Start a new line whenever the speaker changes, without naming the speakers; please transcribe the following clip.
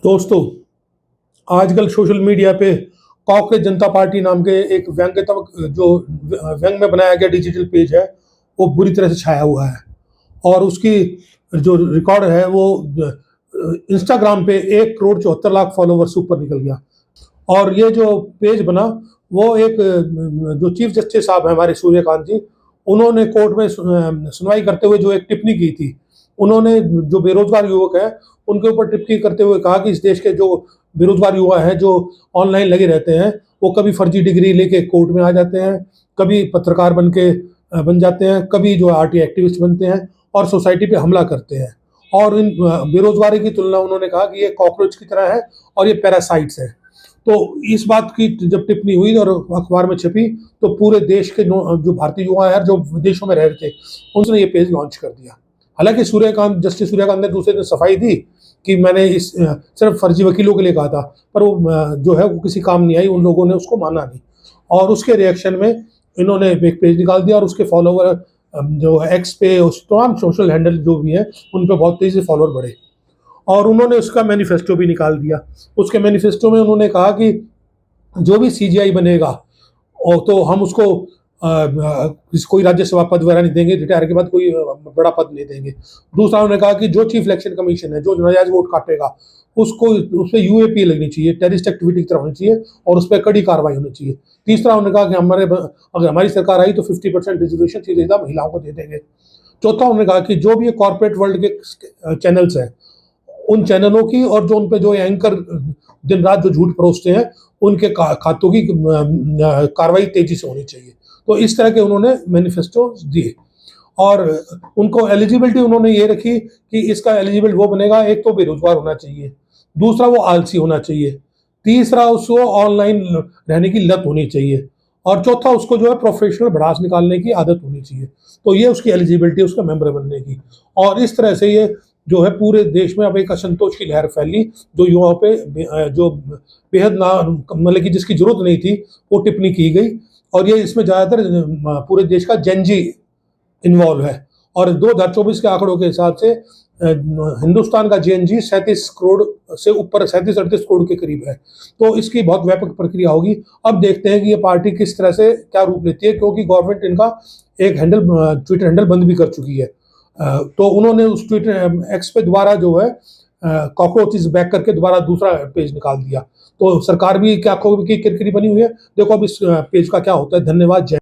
दोस्तों, आजकल social media पे कॉकरोच जनता पार्टी नाम के एक व्यंग्यात्मक जो व्यंग में बनाया गया डिजिटल पेज है, वो बुरी तरह से छाया हुआ है। और उसकी जो रिकॉर्ड है वो इंस्टाग्राम पे 1,74,00,000 फॉलोवर्स से ऊपर निकल गया। और ये जो पेज बना वो एक जो चीफ जस्टिस साहब हैं हमारे सूर्यकांत जी, उन्होंने कोर्ट में सुनवाई करते हुए जो एक टिप्पणी की थी। उन्होंने जो बेरोजगार युवक हैं उनके ऊपर टिप्पणी करते हुए कहा कि इस देश के जो बेरोजगार युवा हैं जो ऑनलाइन लगे रहते हैं, वो कभी फर्जी डिग्री लेके कोर्ट में आ जाते हैं, कभी पत्रकार बन जाते हैं, कभी जो आरटी एक्टिविस्ट बनते हैं और सोसाइटी पे हमला करते हैं। और इन बेरोजगारी की तुलना उन्होंने कहा कि ये कॉकरोच की तरह है और ये पैरासाइट्स है। तो इस बात की जब टिप्पणी हुई और अखबार में छपी, तो पूरे देश के जो भारतीय युवा हैं जो विदेशों में रह रहे थे, उन्होंने ये पेज लॉन्च कर दिया। हालांकि जस्टिस सूर्यकांत ने दूसरे दिन सफाई दी कि मैंने इस सिर्फ फर्जी वकीलों के लिए कहा था, पर वो जो है वो किसी काम नहीं आई, उन लोगों ने उसको माना नहीं। और उसके रिएक्शन में इन्होंने एक पेज निकाल दिया और उसके फॉलोवर जो एक्स पे तमाम सोशल हैंडल जो भी हैं उन पर बहुत तेजी से फॉलोअर बढ़े। और उन्होंने उसका मैनिफेस्टो भी निकाल दिया। उसके मैनिफेस्टो में उन्होंने कहा कि जो भी सीजीआई बनेगा और तो हम उसको कोई राज्यसभा पद वगैरह नहीं देंगे, रिटायर के बाद कोई बड़ा पद नहीं देंगे। दूसरा उन्होंने कहा कि जो चीफ इलेक्शन कमीशन है जो नाजायज वोट काटेगा उसको उस पर यूएपी लगनी चाहिए, टेररिस्ट एक्टिविटी की तरह होनी चाहिए और उस पर कड़ी कार्रवाई होनी चाहिए। तीसरा उन्होंने कहा कि अगर हमारी सरकार आई तो 50% रिजर्वेशन सीधा महिलाओं को दे देंगे। चौथा उन्होंने कहा कि जो भी कॉर्पोरेट वर्ल्ड के चैनल्स हैं उन चैनलों की और जो उन पे जो एंकर दिन रात जो झूठ परोसते हैं उनके खातों की कार्रवाई तेजी से होनी चाहिए। तो इस तरह के उन्होंने मैनिफेस्टो दिए। और उनको एलिजिबिलिटी उन्होंने ये रखी कि इसका एलिजिबल वो बनेगा, एक तो बेरोजगार होना चाहिए, दूसरा वो आलसी होना चाहिए, तीसरा उसको ऑनलाइन रहने की लत होनी चाहिए और चौथा उसको जो है प्रोफेशनल भड़ास निकालने की आदत होनी चाहिए। तो ये उसकी एलिजिबिलिटी उसका मेंबर बनने की। और इस तरह से ये जो है पूरे देश में अब एक असंतोष की लहर फैली, जो युवाओं पे जो बेहद ना मतलब कि जिसकी जरूरत नहीं थी वो टिप्पणी की गई। और ये इसमें ज़्यादातर पूरे देश का जेनजी इन्वॉल्व है। और 2024 के आंकड़ों के हिसाब से हिंदुस्तान का जेएनजी 37 करोड़ से ऊपर 37-38 करोड़ के करीब है। तो इसकी बहुत व्यापक प्रक्रिया होगी। अब देखते हैं कि ये पार्टी किस तरह से क्या रूप लेती है, क्योंकि गवर्नमेंट इनका एक ट्विटर हैंडल बंद भी कर चुकी है। तो उन्होंने उस ट्विटर एक्स पे दोबारा जो है कॉकरोच इज बैक करके दोबारा दूसरा पेज निकाल दिया। तो सरकार भी क्या की किरकिरी बनी हुई है। देखो अब इस पेज का क्या होता है। धन्यवाद। जय